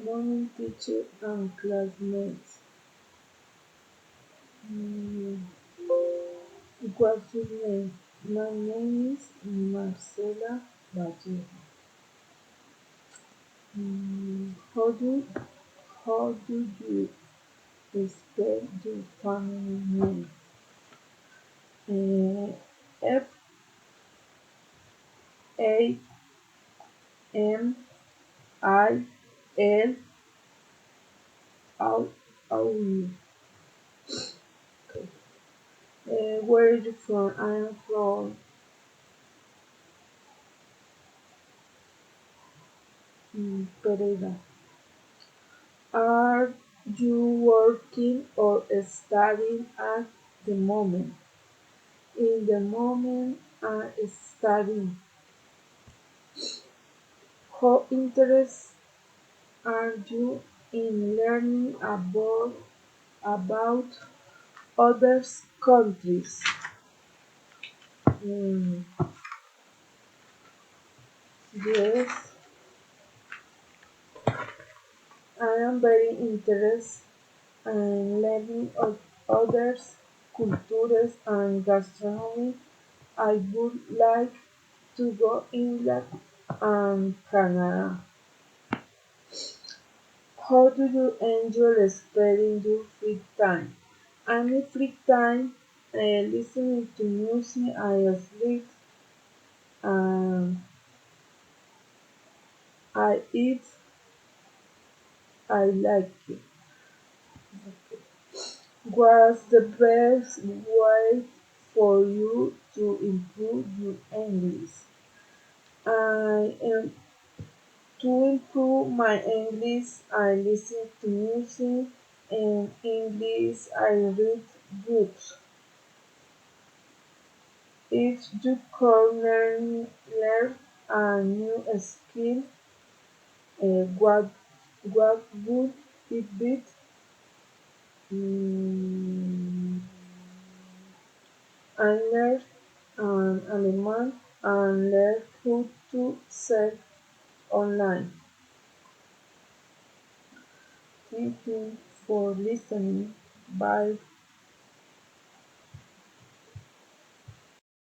Morning teacher and classmates. What's your name? My name is Marcela Vallejo. How do you spell your family name? Famil. Where are you from? I am from Pereira. Are you working or studying at the moment? In the moment I'm studying. How interested are you in learning about other countries? Mm, yes, I am very interested in learning of others cultures and gastronomy. I would like to go England and Canada. How do you enjoy spending your free time? I'm in free time listening to music. I sleep and I eat. I like it. What's the best way for you to improve your English? I am to improve my English. I listen to music. In English, I read books. If you could learn a new skill, what would it be? Mm, I learned Alemán and learned how to sell online. Thank you for listening. Bye.